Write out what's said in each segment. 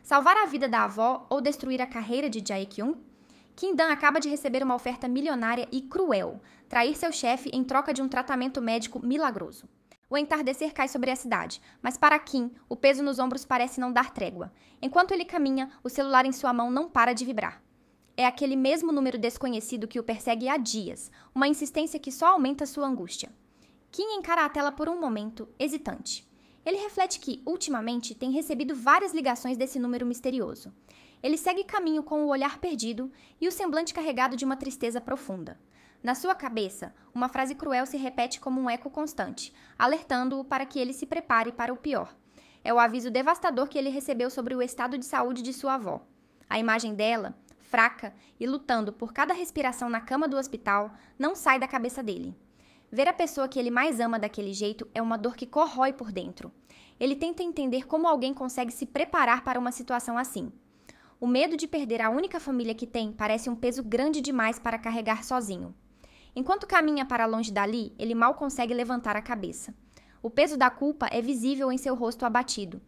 Salvar a vida da avó ou destruir a carreira de Jae-kyung? Kim Dan acaba de receber uma oferta milionária e cruel, trair seu chefe em troca de um tratamento médico milagroso. O entardecer cai sobre a cidade, mas para Kim, o peso nos ombros parece não dar trégua. Enquanto ele caminha, o celular em sua mão não para de vibrar. É aquele mesmo número desconhecido que o persegue há dias, uma insistência que só aumenta sua angústia. Kim encara a tela por um momento, hesitante. Ele reflete que, ultimamente, tem recebido várias ligações desse número misterioso. Ele segue caminho com o olhar perdido e o semblante carregado de uma tristeza profunda. Na sua cabeça, uma frase cruel se repete como um eco constante, alertando-o para que ele se prepare para o pior. É o aviso devastador que ele recebeu sobre o estado de saúde de sua avó. A imagem dela, fraca e lutando por cada respiração na cama do hospital, não sai da cabeça dele. Ver a pessoa que ele mais ama daquele jeito é uma dor que corrói por dentro. Ele tenta entender como alguém consegue se preparar para uma situação assim. O medo de perder a única família que tem parece um peso grande demais para carregar sozinho. Enquanto caminha para longe dali, ele mal consegue levantar a cabeça. O peso da culpa é visível em seu rosto abatido.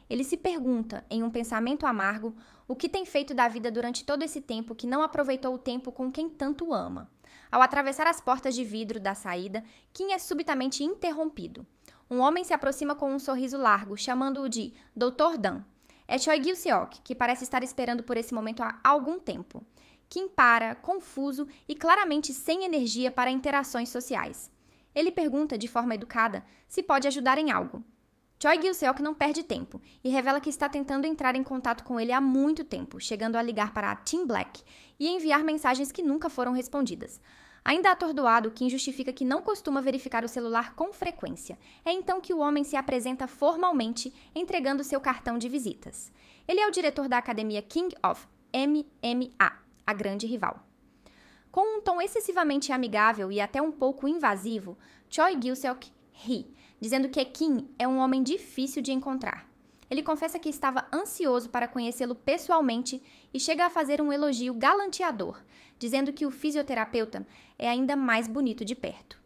Ele se pergunta, em um pensamento amargo, o que tem feito da vida durante todo esse tempo que não aproveitou o tempo com quem tanto ama. Ao atravessar as portas de vidro da saída, Kim é subitamente interrompido. Um homem se aproxima com um sorriso largo, chamando-o de Dr. Dan. É Choi Gil-seok, que parece estar esperando por esse momento há algum tempo. Kim para, confuso e claramente sem energia para interações sociais. Ele pergunta, de forma educada, se pode ajudar em algo. Choi Gil-seok não perde tempo e revela que está tentando entrar em contato com ele há muito tempo, chegando a ligar para a Team Black e enviar mensagens que nunca foram respondidas. Ainda atordoado, Kim justifica que não costuma verificar o celular com frequência. É então que o homem se apresenta formalmente, entregando seu cartão de visitas. Ele é o diretor da academia King of MMA, a grande rival. Com um tom excessivamente amigável e até um pouco invasivo, Choi Gil-seok ri, dizendo que Kim é um homem difícil de encontrar. Ele confessa que estava ansioso para conhecê-lo pessoalmente e chega a fazer um elogio galanteador, dizendo que o fisioterapeuta é ainda mais bonito de perto.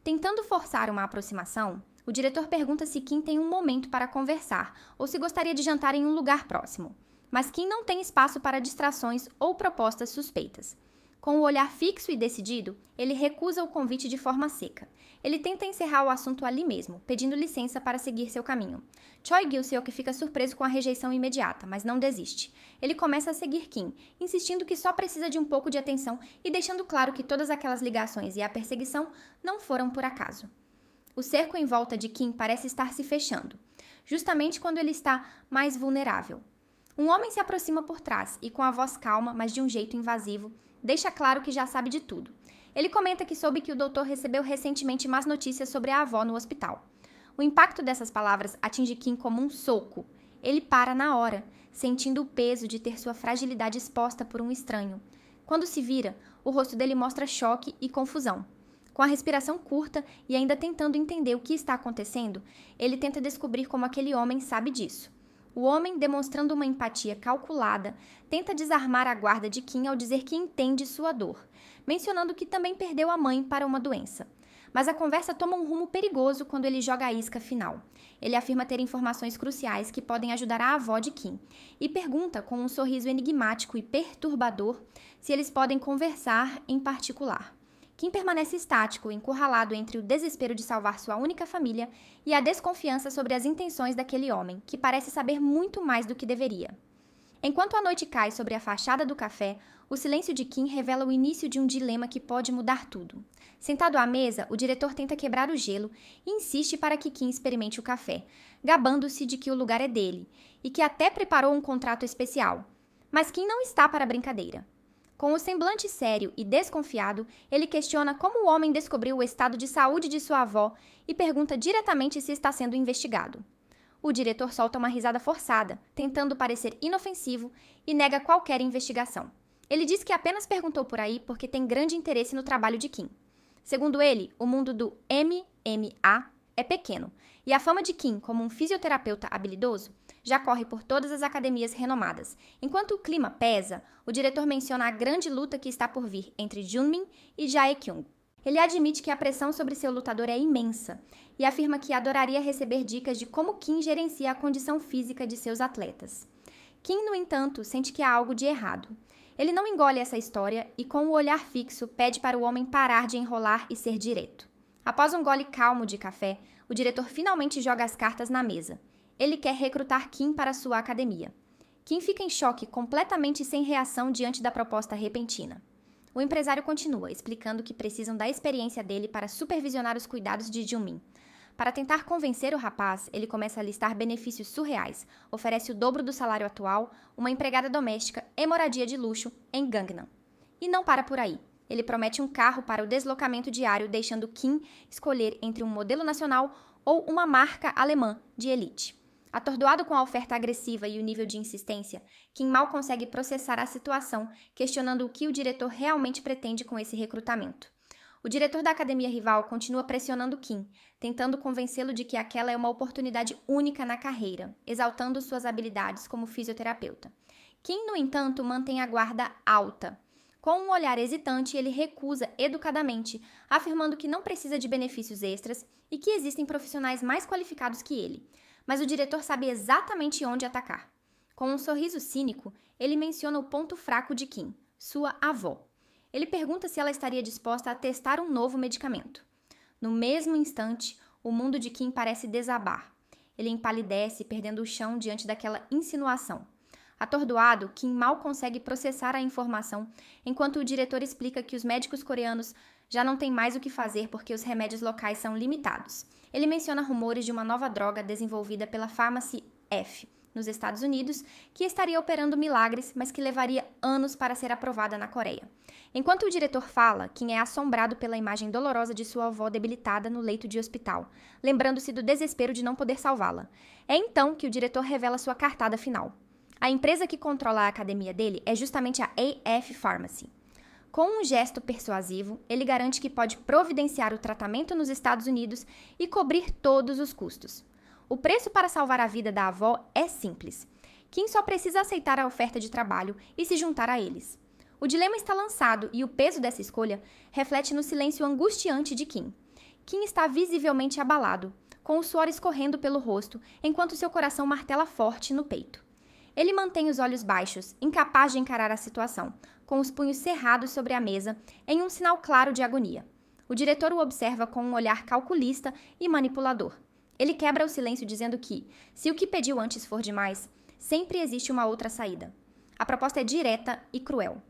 Tentando forçar uma aproximação, o diretor pergunta se Kim tem um momento para conversar ou se gostaria de jantar em um lugar próximo. Mas Kim não tem espaço para distrações ou propostas suspeitas. Com o olhar fixo e decidido, ele recusa o convite de forma seca. Ele tenta encerrar o assunto ali mesmo, pedindo licença para seguir seu caminho. Choi Gil-seok fica surpreso com a rejeição imediata, mas não desiste. Ele começa a seguir Kim, insistindo que só precisa de um pouco de atenção e deixando claro que todas aquelas ligações e a perseguição não foram por acaso. O cerco em volta de Kim parece estar se fechando, justamente quando ele está mais vulnerável. Um homem se aproxima por trás e, com a voz calma, mas de um jeito invasivo, deixa claro que já sabe de tudo. Ele comenta que soube que o doutor recebeu recentemente más notícias sobre a avó no hospital. O impacto dessas palavras atinge Kim como um soco. Ele para na hora, sentindo o peso de ter sua fragilidade exposta por um estranho. Quando se vira, o rosto dele mostra choque e confusão. Com a respiração curta e ainda tentando entender o que está acontecendo, ele tenta descobrir como aquele homem sabe disso. O homem, demonstrando uma empatia calculada, tenta desarmar a guarda de Kim ao dizer que entende sua dor, mencionando que também perdeu a mãe para uma doença. Mas a conversa toma um rumo perigoso quando ele joga a isca final. Ele afirma ter informações cruciais que podem ajudar a avó de Kim e pergunta, com um sorriso enigmático e perturbador, se eles podem conversar em particular. Kim permanece estático, encurralado entre o desespero de salvar sua única família e a desconfiança sobre as intenções daquele homem, que parece saber muito mais do que deveria. Enquanto a noite cai sobre a fachada do café, o silêncio de Kim revela o início de um dilema que pode mudar tudo. Sentado à mesa, o diretor tenta quebrar o gelo e insiste para que Kim experimente o café, gabando-se de que o lugar é dele e que até preparou um contrato especial. Mas Kim não está para brincadeira. Com o semblante sério e desconfiado, ele questiona como o homem descobriu o estado de saúde de sua avó e pergunta diretamente se está sendo investigado. O diretor solta uma risada forçada, tentando parecer inofensivo, e nega qualquer investigação. Ele diz que apenas perguntou por aí porque tem grande interesse no trabalho de Kim. Segundo ele, o mundo do MMA é pequeno, e a fama de Kim como um fisioterapeuta habilidoso já corre por todas as academias renomadas. Enquanto o clima pesa, o diretor menciona a grande luta que está por vir entre Junmin e Jae-kyung. Ele admite que a pressão sobre seu lutador é imensa e afirma que adoraria receber dicas de como Kim gerencia a condição física de seus atletas. Kim, no entanto, sente que há algo de errado. Ele não engole essa história e, com o olhar fixo, pede para o homem parar de enrolar e ser direto. Após um gole calmo de café, o diretor finalmente joga as cartas na mesa. Ele quer recrutar Kim para sua academia. Kim fica em choque, completamente sem reação diante da proposta repentina. O empresário continua, explicando que precisam da experiência dele para supervisionar os cuidados de Junmin. Para tentar convencer o rapaz, ele começa a listar benefícios surreais, oferece o dobro do salário atual, uma empregada doméstica e moradia de luxo em Gangnam. E não para por aí. Ele promete um carro para o deslocamento diário, deixando Kim escolher entre um modelo nacional ou uma marca alemã de elite. Atordoado com a oferta agressiva e o nível de insistência, Kim mal consegue processar a situação, questionando o que o diretor realmente pretende com esse recrutamento. O diretor da academia rival continua pressionando Kim, tentando convencê-lo de que aquela é uma oportunidade única na carreira, exaltando suas habilidades como fisioterapeuta. Kim, no entanto, mantém a guarda alta. Com um olhar hesitante, ele recusa educadamente, afirmando que não precisa de benefícios extras e que existem profissionais mais qualificados que ele. Mas o diretor sabe exatamente onde atacar. Com um sorriso cínico, ele menciona o ponto fraco de Kim, sua avó. Ele pergunta se ela estaria disposta a testar um novo medicamento. No mesmo instante, o mundo de Kim parece desabar. Ele empalidece, perdendo o chão diante daquela insinuação. Atordoado, Kim mal consegue processar a informação, enquanto o diretor explica que os médicos coreanos já não têm mais o que fazer porque os remédios locais são limitados. Ele menciona rumores de uma nova droga desenvolvida pela Pharmacy F, nos Estados Unidos, que estaria operando milagres, mas que levaria anos para ser aprovada na Coreia. Enquanto o diretor fala, Kim é assombrado pela imagem dolorosa de sua avó debilitada no leito de hospital, lembrando-se do desespero de não poder salvá-la. É então que o diretor revela sua cartada final. A empresa que controla a academia dele é justamente a AF Pharmacy. Com um gesto persuasivo, ele garante que pode providenciar o tratamento nos Estados Unidos e cobrir todos os custos. O preço para salvar a vida da avó é simples. Kim só precisa aceitar a oferta de trabalho e se juntar a eles. O dilema está lançado e o peso dessa escolha reflete no silêncio angustiante de Kim. Kim está visivelmente abalado, com o suor escorrendo pelo rosto, enquanto seu coração martela forte no peito. Ele mantém os olhos baixos, incapaz de encarar a situação, com os punhos cerrados sobre a mesa, em um sinal claro de agonia. O diretor o observa com um olhar calculista e manipulador. Ele quebra o silêncio dizendo que, se o que pediu antes for demais, sempre existe uma outra saída. A proposta é direta e cruel.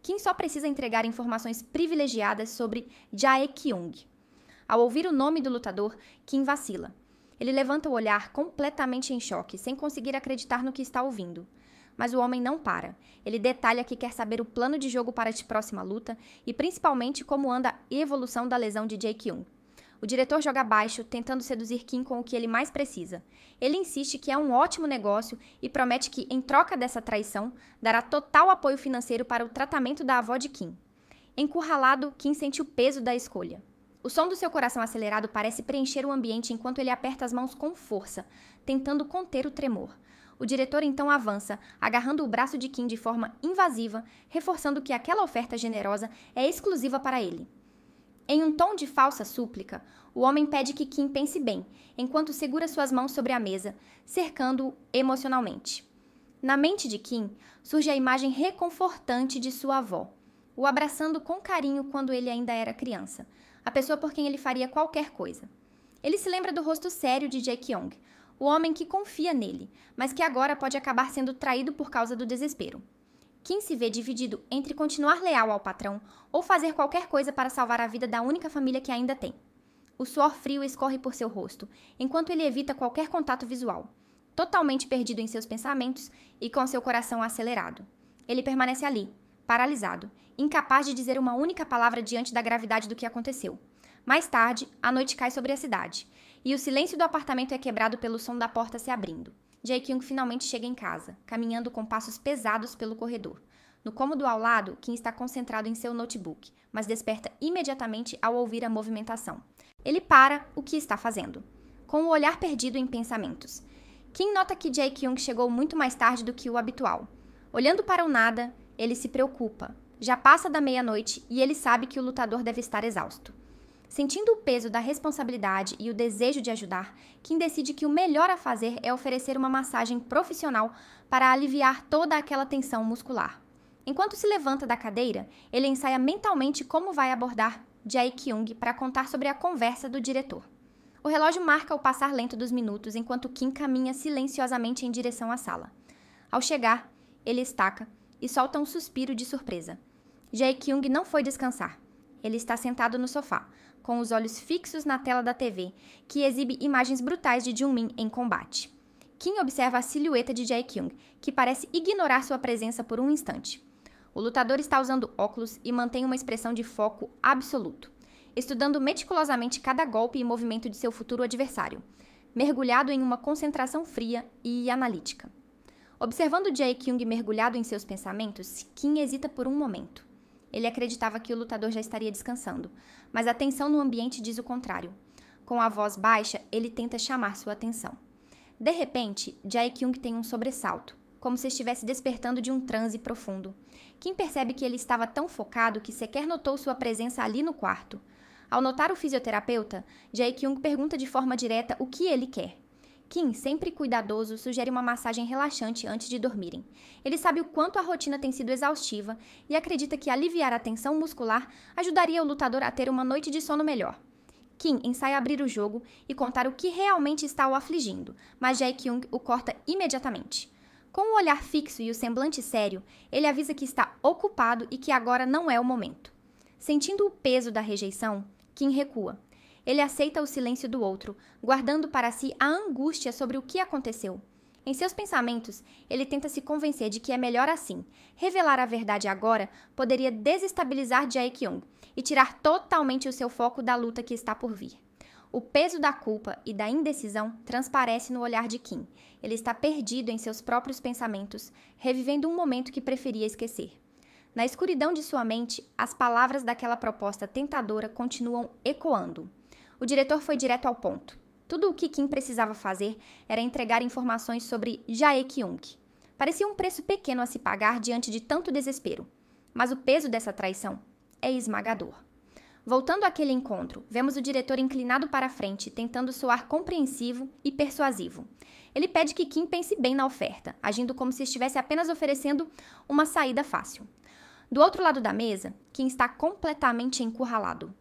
Kim só precisa entregar informações privilegiadas sobre Jae-kyung. Ao ouvir o nome do lutador, Kim vacila. Ele levanta o olhar completamente em choque, sem conseguir acreditar no que está ouvindo. Mas o homem não para. Ele detalha que quer saber o plano de jogo para a próxima luta e principalmente como anda a evolução da lesão de Jae-kyung. O diretor joga baixo, tentando seduzir Kim com o que ele mais precisa. Ele insiste que é um ótimo negócio e promete que, em troca dessa traição, dará total apoio financeiro para o tratamento da avó de Kim. Encurralado, Kim sente o peso da escolha. O som do seu coração acelerado parece preencher o ambiente enquanto ele aperta as mãos com força, tentando conter o tremor. O diretor então avança, agarrando o braço de Kim de forma invasiva, reforçando que aquela oferta generosa é exclusiva para ele. Em um tom de falsa súplica, o homem pede que Kim pense bem, enquanto segura suas mãos sobre a mesa, cercando-o emocionalmente. Na mente de Kim, surge a imagem reconfortante de sua avó, o abraçando com carinho quando ele ainda era criança, a pessoa por quem ele faria qualquer coisa. Ele se lembra do rosto sério de Jae-kyung, o homem que confia nele, mas que agora pode acabar sendo traído por causa do desespero. Kim se vê dividido entre continuar leal ao patrão ou fazer qualquer coisa para salvar a vida da única família que ainda tem. O suor frio escorre por seu rosto, enquanto ele evita qualquer contato visual, totalmente perdido em seus pensamentos e com seu coração acelerado. Ele permanece ali, paralisado, incapaz de dizer uma única palavra diante da gravidade do que aconteceu. Mais tarde, a noite cai sobre a cidade, e o silêncio do apartamento é quebrado pelo som da porta se abrindo. Jae-kyung finalmente chega em casa, caminhando com passos pesados pelo corredor. No cômodo ao lado, Kim está concentrado em seu notebook, mas desperta imediatamente ao ouvir a movimentação. Ele para o que está fazendo, com o olhar perdido em pensamentos. Kim nota que Jae-kyung chegou muito mais tarde do que o habitual. Olhando para o nada, ele se preocupa. Já passa da meia-noite e ele sabe que o lutador deve estar exausto. Sentindo o peso da responsabilidade e o desejo de ajudar, Kim decide que o melhor a fazer é oferecer uma massagem profissional para aliviar toda aquela tensão muscular. Enquanto se levanta da cadeira, ele ensaia mentalmente como vai abordar Jae-kyung para contar sobre a conversa do diretor. O relógio marca o passar lento dos minutos enquanto Kim caminha silenciosamente em direção à sala. Ao chegar, ele estaca e solta um suspiro de surpresa. Jae-kyung não foi descansar. Ele está sentado no sofá, com os olhos fixos na tela da TV, que exibe imagens brutais de Jung-min em combate. Kim observa a silhueta de Jae-kyung, que parece ignorar sua presença por um instante. O lutador está usando óculos e mantém uma expressão de foco absoluto, estudando meticulosamente cada golpe e movimento de seu futuro adversário, mergulhado em uma concentração fria e analítica. Observando Jae-kyung mergulhado em seus pensamentos, Kim hesita por um momento. Ele acreditava que o lutador já estaria descansando, mas a tensão no ambiente diz o contrário. Com a voz baixa, ele tenta chamar sua atenção. De repente, Jae-kyung tem um sobressalto, como se estivesse despertando de um transe profundo. Kim percebe que ele estava tão focado que sequer notou sua presença ali no quarto. Ao notar o fisioterapeuta, Jae-kyung pergunta de forma direta o que ele quer. Kim, sempre cuidadoso, sugere uma massagem relaxante antes de dormirem. Ele sabe o quanto a rotina tem sido exaustiva e acredita que aliviar a tensão muscular ajudaria o lutador a ter uma noite de sono melhor. Kim ensaia abrir o jogo e contar o que realmente está o afligindo, mas Jae-kyung o corta imediatamente. Com o olhar fixo e o semblante sério, ele avisa que está ocupado e que agora não é o momento. Sentindo o peso da rejeição, Kim recua. Ele aceita o silêncio do outro, guardando para si a angústia sobre o que aconteceu. Em seus pensamentos, ele tenta se convencer de que é melhor assim. Revelar a verdade agora poderia desestabilizar Jae-kyung e tirar totalmente o seu foco da luta que está por vir. O peso da culpa e da indecisão transparece no olhar de Kim. Ele está perdido em seus próprios pensamentos, revivendo um momento que preferia esquecer. Na escuridão de sua mente, as palavras daquela proposta tentadora continuam ecoando. O diretor foi direto ao ponto. Tudo o que Kim precisava fazer era entregar informações sobre Jae-kyung. Parecia um preço pequeno a se pagar diante de tanto desespero. Mas o peso dessa traição é esmagador. Voltando àquele encontro, vemos o diretor inclinado para a frente, tentando soar compreensivo e persuasivo. Ele pede que Kim pense bem na oferta, agindo como se estivesse apenas oferecendo uma saída fácil. Do outro lado da mesa, Kim está completamente encurralado.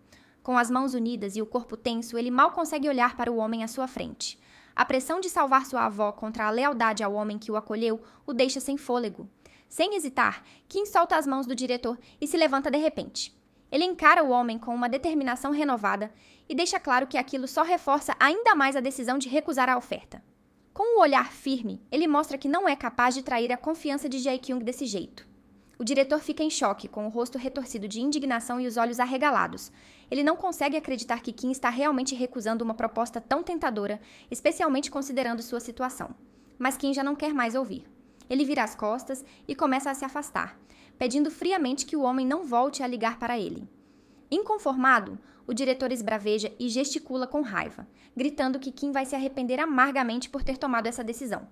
Com as mãos unidas e o corpo tenso, ele mal consegue olhar para o homem à sua frente. A pressão de salvar sua avó contra a lealdade ao homem que o acolheu o deixa sem fôlego. Sem hesitar, Kim solta as mãos do diretor e se levanta de repente. Ele encara o homem com uma determinação renovada e deixa claro que aquilo só reforça ainda mais a decisão de recusar a oferta. Com o olhar firme, ele mostra que não é capaz de trair a confiança de Jae-kyung desse jeito. O diretor fica em choque, com o rosto retorcido de indignação e os olhos arregalados. Ele não consegue acreditar que Kim está realmente recusando uma proposta tão tentadora, especialmente considerando sua situação. Mas Kim já não quer mais ouvir. Ele vira as costas e começa a se afastar, pedindo friamente que o homem não volte a ligar para ele. Inconformado, o diretor esbraveja e gesticula com raiva, gritando que Kim vai se arrepender amargamente por ter tomado essa decisão.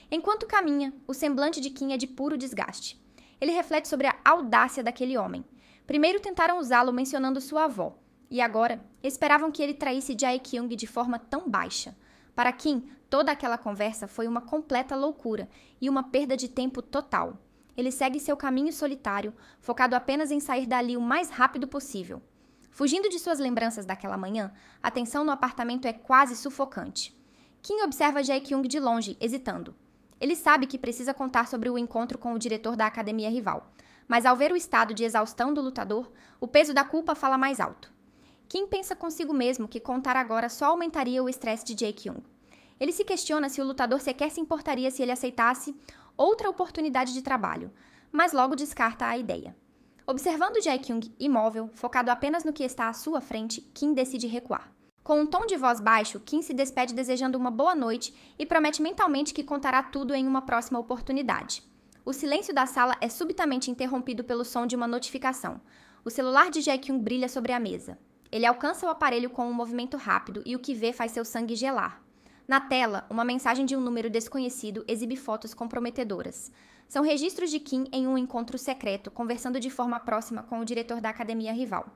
Enquanto caminha, o semblante de Kim é de puro desgaste. Ele reflete sobre a audácia daquele homem. Primeiro tentaram usá-lo mencionando sua avó, e agora esperavam que ele traísse Jae-kyung de forma tão baixa. Para Kim, toda aquela conversa foi uma completa loucura e uma perda de tempo total. Ele segue seu caminho solitário, focado apenas em sair dali o mais rápido possível. Fugindo de suas lembranças daquela manhã, a tensão no apartamento é quase sufocante. Kim observa Jae-kyung de longe, hesitando. Ele sabe que precisa contar sobre o encontro com o diretor da academia rival, mas ao ver o estado de exaustão do lutador, o peso da culpa fala mais alto. Kim pensa consigo mesmo que contar agora só aumentaria o estresse de Jae-kyung. Ele se questiona se o lutador sequer se importaria se ele aceitasse outra oportunidade de trabalho, mas logo descarta a ideia. Observando Jae-kyung imóvel, focado apenas no que está à sua frente, Kim decide recuar. Com um tom de voz baixo, Kim se despede desejando uma boa noite e promete mentalmente que contará tudo em uma próxima oportunidade. O silêncio da sala é subitamente interrompido pelo som de uma notificação. O celular de Jae-kyung brilha sobre a mesa. Ele alcança o aparelho com um movimento rápido e o que vê faz seu sangue gelar. Na tela, uma mensagem de um número desconhecido exibe fotos comprometedoras. São registros de Kim em um encontro secreto, conversando de forma próxima com o diretor da academia rival.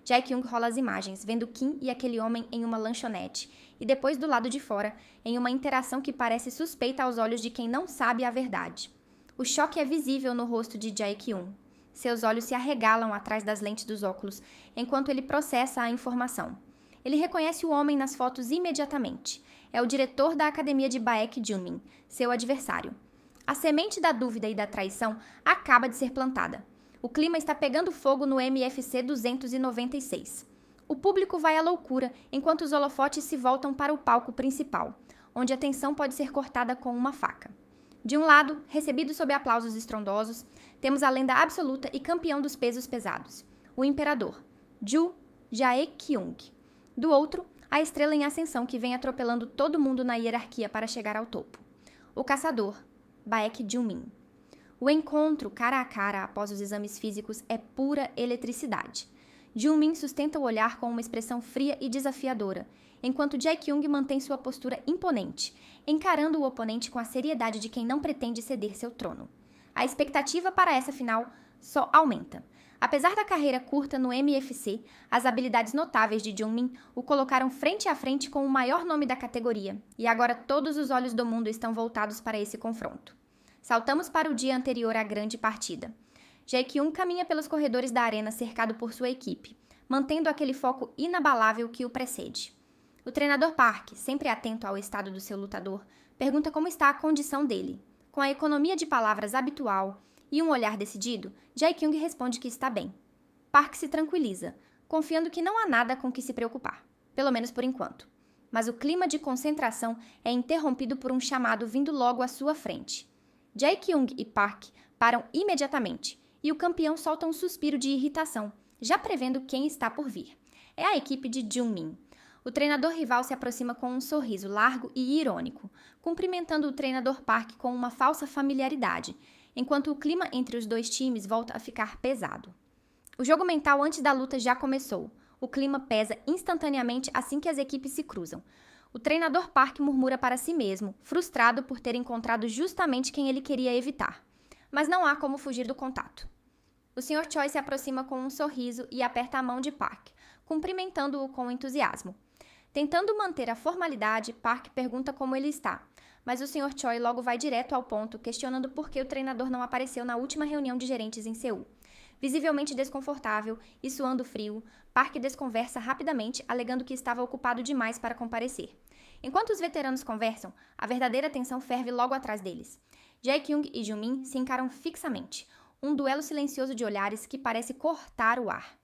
Jae-kyung rola as imagens, vendo Kim e aquele homem em uma lanchonete, e depois do lado de fora, em uma interação que parece suspeita aos olhos de quem não sabe a verdade. O choque é visível no rosto de Jae-kyung. Seus olhos se arregalam atrás das lentes dos óculos, enquanto ele processa a informação. Ele reconhece o homem nas fotos imediatamente. É o diretor da academia de Baek Junmin, seu adversário. A semente da dúvida e da traição acaba de ser plantada. O clima está pegando fogo no MFC 296. O público vai à loucura enquanto os holofotes se voltam para o palco principal, onde a tensão pode ser cortada com uma faca. De um lado, recebido sob aplausos estrondosos, temos a lenda absoluta e campeão dos pesos pesados, o imperador, Ju Jae-kyung. Do outro, a estrela em ascensão que vem atropelando todo mundo na hierarquia para chegar ao topo, o caçador, Baek Junmin. O encontro cara a cara após os exames físicos é pura eletricidade. Junmin sustenta o olhar com uma expressão fria e desafiadora, enquanto Jae-kyung mantém sua postura imponente, encarando o oponente com a seriedade de quem não pretende ceder seu trono. A expectativa para essa final só aumenta. Apesar da carreira curta no MFC, as habilidades notáveis de Junmin o colocaram frente a frente com o maior nome da categoria, e agora todos os olhos do mundo estão voltados para esse confronto. Saltamos para o dia anterior à grande partida. Jae-kyung caminha pelos corredores da arena cercado por sua equipe, mantendo aquele foco inabalável que o precede. O treinador Park, sempre atento ao estado do seu lutador, pergunta como está a condição dele. Com a economia de palavras habitual e um olhar decidido, Jae-kyung responde que está bem. Park se tranquiliza, confiando que não há nada com que se preocupar, pelo menos por enquanto. Mas o clima de concentração é interrompido por um chamado vindo logo à sua frente. Jae-kyung e Park param imediatamente, e o campeão solta um suspiro de irritação, já prevendo quem está por vir. É a equipe de Junmin. O treinador rival se aproxima com um sorriso largo e irônico, cumprimentando o treinador Park com uma falsa familiaridade, enquanto o clima entre os dois times volta a ficar pesado. O jogo mental antes da luta já começou. O clima pesa instantaneamente assim que as equipes se cruzam. O treinador Park murmura para si mesmo, frustrado por ter encontrado justamente quem ele queria evitar. Mas não há como fugir do contato. O Sr. Choi se aproxima com um sorriso e aperta a mão de Park, cumprimentando-o com entusiasmo. Tentando manter a formalidade, Park pergunta como ele está, mas o Sr. Choi logo vai direto ao ponto, questionando por que o treinador não apareceu na última reunião de gerentes em Seul. Visivelmente desconfortável e suando frio, Park desconversa rapidamente, alegando que estava ocupado demais para comparecer. Enquanto os veteranos conversam, a verdadeira tensão ferve logo atrás deles. Jae-kyung e Junmin se encaram fixamente, um duelo silencioso de olhares que parece cortar o ar.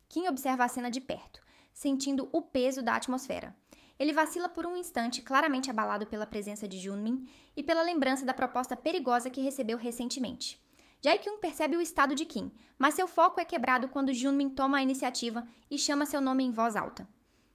Kim observa a cena de perto, sentindo o peso da atmosfera. Ele vacila por um instante, claramente abalado pela presença de Junmin e pela lembrança da proposta perigosa que recebeu recentemente. Jae-kyung percebe o estado de Kim, mas seu foco é quebrado quando Junmin toma a iniciativa e chama seu nome em voz alta.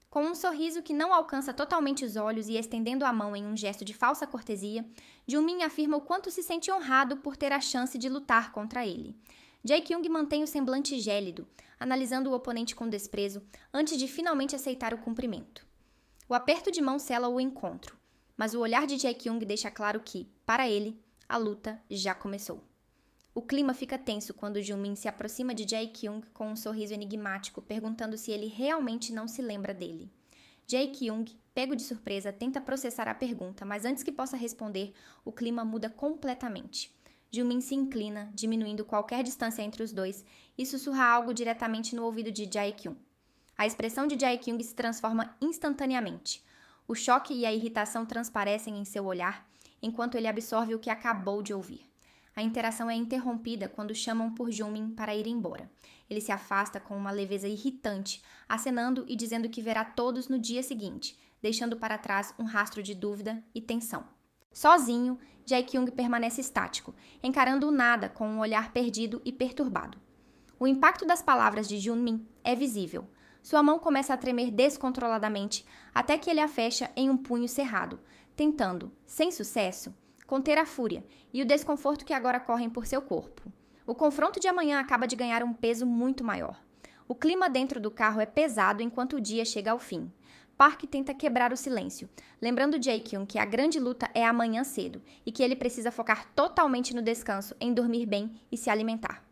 Com um sorriso que não alcança totalmente os olhos e estendendo a mão em um gesto de falsa cortesia, Junmin afirma o quanto se sente honrado por ter a chance de lutar contra ele. Jae-kyung mantém o semblante gélido, analisando o oponente com desprezo, antes de finalmente aceitar o cumprimento. O aperto de mão sela o encontro, mas o olhar de Jae-kyung deixa claro que, para ele, a luta já começou. O clima fica tenso quando Junmin se aproxima de Jae-kyung com um sorriso enigmático, perguntando se ele realmente não se lembra dele. Jae-kyung, pego de surpresa, tenta processar a pergunta, mas antes que possa responder, o clima muda completamente. Junmin se inclina, diminuindo qualquer distância entre os dois, e sussurra algo diretamente no ouvido de Jae-kyung. A expressão de Jae-kyung se transforma instantaneamente. O choque e a irritação transparecem em seu olhar, enquanto ele absorve o que acabou de ouvir. A interação é interrompida quando chamam por Junmin para ir embora. Ele se afasta com uma leveza irritante, acenando e dizendo que verá todos no dia seguinte, deixando para trás um rastro de dúvida e tensão. Sozinho, Jae-kyung permanece estático, encarando o nada com um olhar perdido e perturbado. O impacto das palavras de Junmin é visível. Sua mão começa a tremer descontroladamente, até que ele a fecha em um punho cerrado, tentando, sem sucesso, conter a fúria e o desconforto que agora correm por seu corpo. O confronto de amanhã acaba de ganhar um peso muito maior. O clima dentro do carro é pesado enquanto o dia chega ao fim. Park tenta quebrar o silêncio, lembrando Jae-kyung que a grande luta é amanhã cedo e que ele precisa focar totalmente no descanso, em dormir bem e se alimentar.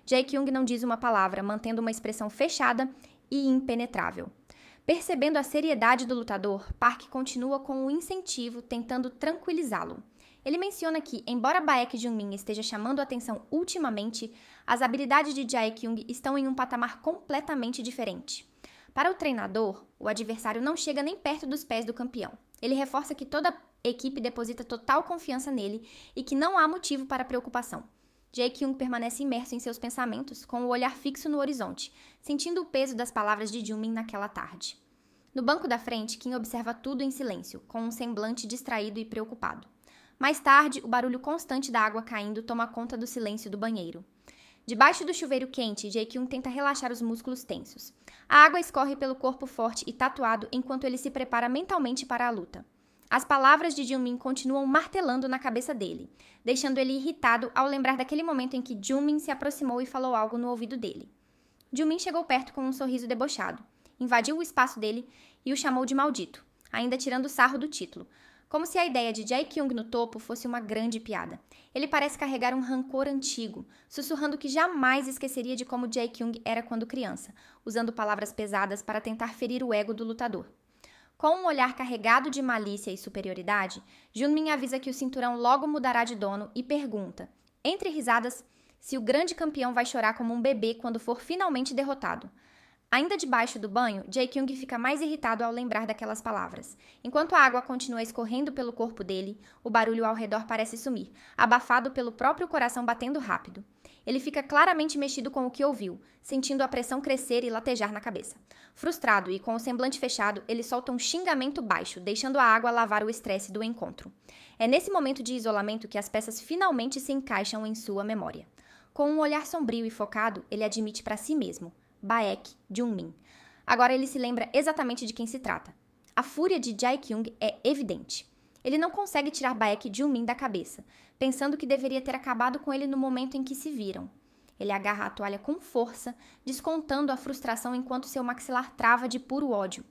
Jae-kyung não diz uma palavra, mantendo uma expressão fechada e impenetrável. Percebendo a seriedade do lutador, Park continua com o incentivo, tentando tranquilizá-lo. Ele menciona que, embora Baek Junmin esteja chamando a atenção ultimamente, as habilidades de Jae-kyung estão em um patamar completamente diferente. Para o treinador, o adversário não chega nem perto dos pés do campeão. Ele reforça que toda a equipe deposita total confiança nele e que não há motivo para preocupação. Jae-kyung permanece imerso em seus pensamentos, com o olhar fixo no horizonte, sentindo o peso das palavras de Junmin naquela tarde. No banco da frente, Kim observa tudo em silêncio, com um semblante distraído e preocupado. Mais tarde, o barulho constante da água caindo toma conta do silêncio do banheiro. Debaixo do chuveiro quente, Jae-kyung tenta relaxar os músculos tensos. A água escorre pelo corpo forte e tatuado enquanto ele se prepara mentalmente para a luta. As palavras de Junmin continuam martelando na cabeça dele, deixando ele irritado ao lembrar daquele momento em que Junmin se aproximou e falou algo no ouvido dele. Junmin chegou perto com um sorriso debochado, invadiu o espaço dele e o chamou de maldito, ainda tirando sarro do título, como se a ideia de Jae-kyung no topo fosse uma grande piada. Ele parece carregar um rancor antigo, sussurrando que jamais esqueceria de como Jae-kyung era quando criança, usando palavras pesadas para tentar ferir o ego do lutador. Com um olhar carregado de malícia e superioridade, Junmin avisa que o cinturão logo mudará de dono e pergunta, entre risadas, se o grande campeão vai chorar como um bebê quando for finalmente derrotado. Ainda debaixo do banho, Jae-kyung fica mais irritado ao lembrar daquelas palavras. Enquanto a água continua escorrendo pelo corpo dele, o barulho ao redor parece sumir, abafado pelo próprio coração batendo rápido. Ele fica claramente mexido com o que ouviu, sentindo a pressão crescer e latejar na cabeça. Frustrado e com o semblante fechado, ele solta um xingamento baixo, deixando a água lavar o estresse do encontro. É nesse momento de isolamento que as peças finalmente se encaixam em sua memória. Com um olhar sombrio e focado, ele admite para si mesmo: Baek Junmin. Agora ele se lembra exatamente de quem se trata. A fúria de Jae-kyung é evidente. Ele não consegue tirar Baek Junmin da cabeça, pensando que deveria ter acabado com ele no momento em que se viram. Ele agarra a toalha com força, descontando a frustração enquanto seu maxilar trava de puro ódio.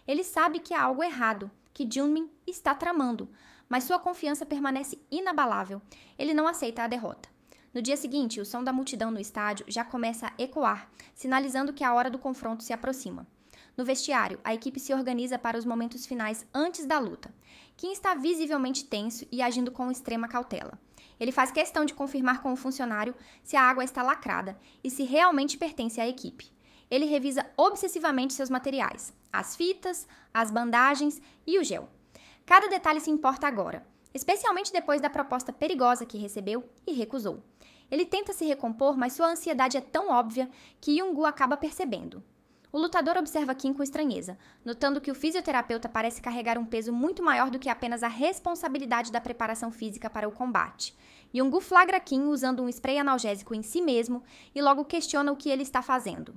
Ele sabe que há algo errado, que Junmin está tramando, mas sua confiança permanece inabalável. Ele não aceita a derrota. No dia seguinte, o som da multidão no estádio já começa a ecoar, sinalizando que a hora do confronto se aproxima. No vestiário, a equipe se organiza para os momentos finais antes da luta. Kim está visivelmente tenso e agindo com extrema cautela. Ele faz questão de confirmar com o funcionário se a água está lacrada e se realmente pertence à equipe. Ele revisa obsessivamente seus materiais, as fitas, as bandagens e o gel. Cada detalhe se importa agora, especialmente depois da proposta perigosa que recebeu e recusou. Ele tenta se recompor, mas sua ansiedade é tão óbvia que Yoon-gu acaba percebendo. O lutador observa Kim com estranheza, notando que o fisioterapeuta parece carregar um peso muito maior do que apenas a responsabilidade da preparação física para o combate. Yoon-gu flagra Kim usando um spray analgésico em si mesmo e logo questiona o que ele está fazendo.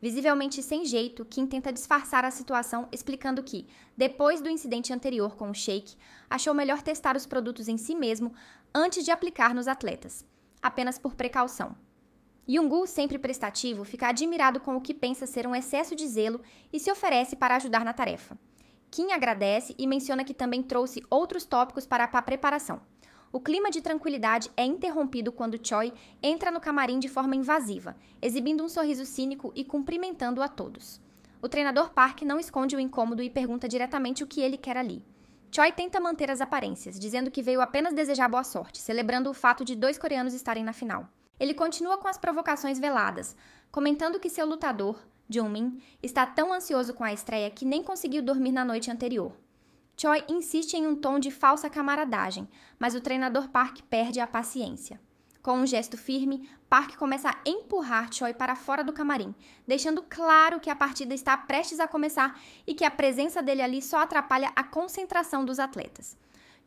Visivelmente sem jeito, Kim tenta disfarçar a situação, explicando que, depois do incidente anterior com o Sheik, achou melhor testar os produtos em si mesmo antes de aplicar nos atletas, apenas por precaução. Yoon-gu, sempre prestativo, fica admirado com o que pensa ser um excesso de zelo e se oferece para ajudar na tarefa. Kim agradece e menciona que também trouxe outros tópicos para a preparação. O clima de tranquilidade é interrompido quando Choi entra no camarim de forma invasiva, exibindo um sorriso cínico e cumprimentando a todos. O treinador Park não esconde o incômodo e pergunta diretamente o que ele quer ali. Choi tenta manter as aparências, dizendo que veio apenas desejar boa sorte, celebrando o fato de 2 coreanos estarem na final. Ele continua com as provocações veladas, comentando que seu lutador, Junmin, está tão ansioso com a estreia que nem conseguiu dormir na noite anterior. Choi insiste em um tom de falsa camaradagem, mas o treinador Park perde a paciência. Com um gesto firme, Park começa a empurrar Choi para fora do camarim, deixando claro que a partida está prestes a começar e que a presença dele ali só atrapalha a concentração dos atletas.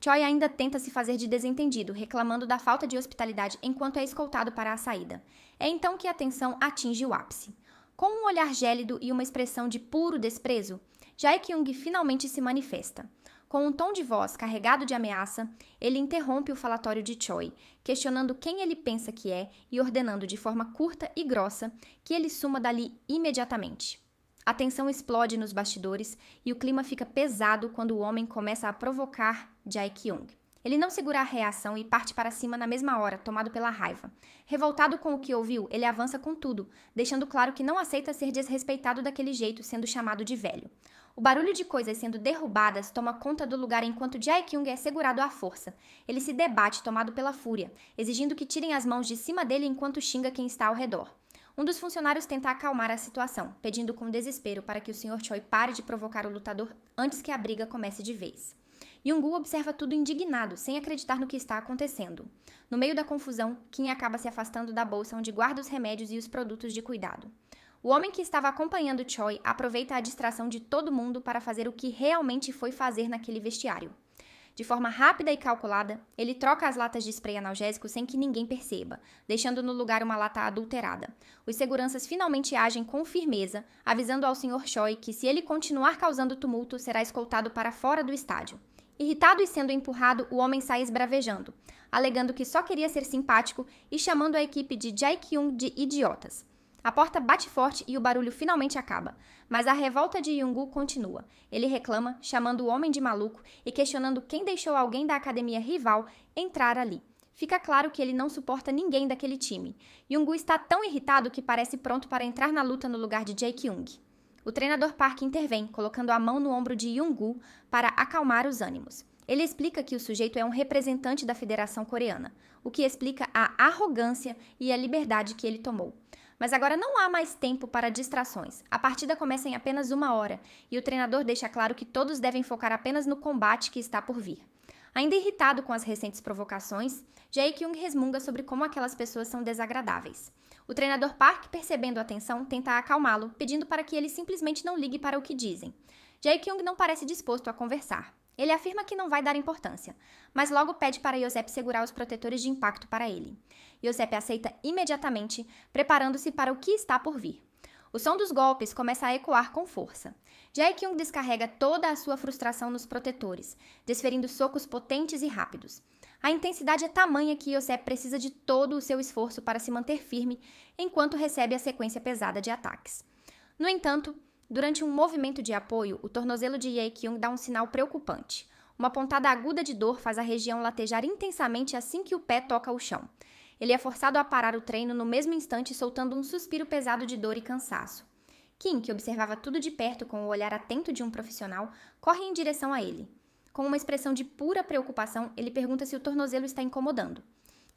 Choi ainda tenta se fazer de desentendido, reclamando da falta de hospitalidade enquanto é escoltado para a saída. É então que a tensão atinge o ápice. Com um olhar gélido e uma expressão de puro desprezo, Jae-kyung finalmente se manifesta. Com um tom de voz carregado de ameaça, ele interrompe o falatório de Choi, questionando quem ele pensa que é e ordenando de forma curta e grossa que ele suma dali imediatamente. A tensão explode nos bastidores e o clima fica pesado quando o homem começa a provocar Jae-kyung. Ele não segura a reação e parte para cima na mesma hora, tomado pela raiva. Revoltado com o que ouviu, ele avança com tudo, deixando claro que não aceita ser desrespeitado daquele jeito, sendo chamado de velho. O barulho de coisas sendo derrubadas toma conta do lugar enquanto Jae-kyung é segurado à força. Ele se debate, tomado pela fúria, exigindo que tirem as mãos de cima dele enquanto xinga quem está ao redor. Um dos funcionários tenta acalmar a situação, pedindo com desespero para que o Sr. Choi pare de provocar o lutador antes que a briga comece de vez. Yoon-gu observa tudo indignado, sem acreditar no que está acontecendo. No meio da confusão, Kim acaba se afastando da bolsa onde guarda os remédios e os produtos de cuidado. O homem que estava acompanhando Choi aproveita a distração de todo mundo para fazer o que realmente foi fazer naquele vestiário. De forma rápida e calculada, ele troca as latas de spray analgésico sem que ninguém perceba, deixando no lugar uma lata adulterada. Os seguranças finalmente agem com firmeza, avisando ao Sr. Choi que se ele continuar causando tumulto, será escoltado para fora do estádio. Irritado e sendo empurrado, o homem sai esbravejando, alegando que só queria ser simpático e chamando a equipe de Jae-kyung de idiotas. A porta bate forte e o barulho finalmente acaba, mas a revolta de Yoon-gu continua. Ele reclama, chamando o homem de maluco e questionando quem deixou alguém da academia rival entrar ali. Fica claro que ele não suporta ninguém daquele time. Yoon-gu está tão irritado que parece pronto para entrar na luta no lugar de Jae-kyung. O treinador Park intervém, colocando a mão no ombro de Yoon-gu para acalmar os ânimos. Ele explica que o sujeito é um representante da Federação Coreana, o que explica a arrogância e a liberdade que ele tomou. Mas agora não há mais tempo para distrações. A partida começa em apenas 1 hora e o treinador deixa claro que todos devem focar apenas no combate que está por vir. Ainda irritado com as recentes provocações, Jae-kyung resmunga sobre como aquelas pessoas são desagradáveis. O treinador Park, percebendo a tensão, tenta acalmá-lo, pedindo para que ele simplesmente não ligue para o que dizem. Jae-kyung não parece disposto a conversar. Ele afirma que não vai dar importância, mas logo pede para Yosep segurar os protetores de impacto para ele. Yosep aceita imediatamente, preparando-se para o que está por vir. O som dos golpes começa a ecoar com força. Jae-kyung descarrega toda a sua frustração nos protetores, desferindo socos potentes e rápidos. A intensidade é tamanha que Yosep precisa de todo o seu esforço para se manter firme enquanto recebe a sequência pesada de ataques. No entanto, durante um movimento de apoio, o tornozelo de Jae-kyung dá um sinal preocupante. Uma pontada aguda de dor faz a região latejar intensamente assim que o pé toca o chão. Ele é forçado a parar o treino no mesmo instante, soltando um suspiro pesado de dor e cansaço. Kim, que observava tudo de perto com o olhar atento de um profissional, corre em direção a ele. Com uma expressão de pura preocupação, ele pergunta se o tornozelo está incomodando.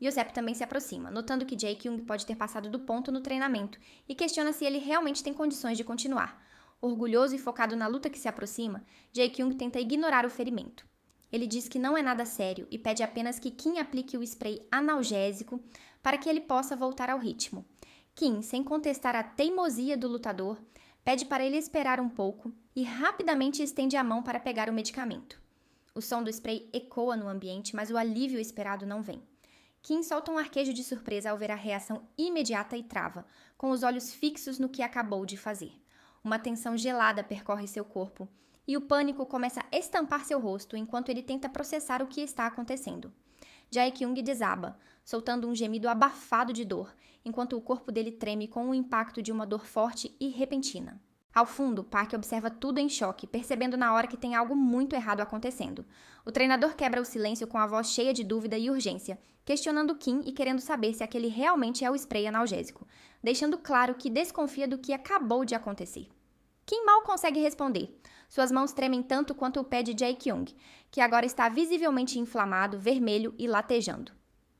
Yosep também se aproxima, notando que Jae-kyung pode ter passado do ponto no treinamento e questiona se ele realmente tem condições de continuar. Orgulhoso e focado na luta que se aproxima, Jae-kyung tenta ignorar o ferimento. Ele diz que não é nada sério e pede apenas que Kim aplique o spray analgésico para que ele possa voltar ao ritmo. Kim, sem contestar a teimosia do lutador, pede para ele esperar um pouco e rapidamente estende a mão para pegar o medicamento. O som do spray ecoa no ambiente, mas o alívio esperado não vem. Kim solta um arquejo de surpresa ao ver a reação imediata e trava, com os olhos fixos no que acabou de fazer. Uma tensão gelada percorre seu corpo e o pânico começa a estampar seu rosto enquanto ele tenta processar o que está acontecendo. Jae-kyung desaba, soltando um gemido abafado de dor, enquanto o corpo dele treme com o impacto de uma dor forte e repentina. Ao fundo, Park observa tudo em choque, percebendo na hora que tem algo muito errado acontecendo. O treinador quebra o silêncio com a voz cheia de dúvida e urgência, questionando Kim e querendo saber se aquele realmente é o spray analgésico, deixando claro que desconfia do que acabou de acontecer. Kim mal consegue responder. Suas mãos tremem tanto quanto o pé de Jae-kyung, que agora está visivelmente inflamado, vermelho e latejando.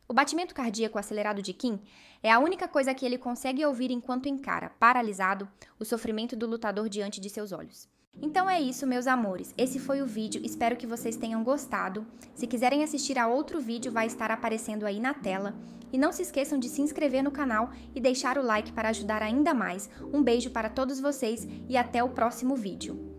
O batimento cardíaco acelerado de Kim é a única coisa que ele consegue ouvir enquanto encara, paralisado, o sofrimento do lutador diante de seus olhos. Então é isso, meus amores. Esse foi o vídeo, espero que vocês tenham gostado. Se quiserem assistir a outro vídeo, vai estar aparecendo aí na tela. E não se esqueçam de se inscrever no canal e deixar o like para ajudar ainda mais. Um beijo para todos vocês e até o próximo vídeo.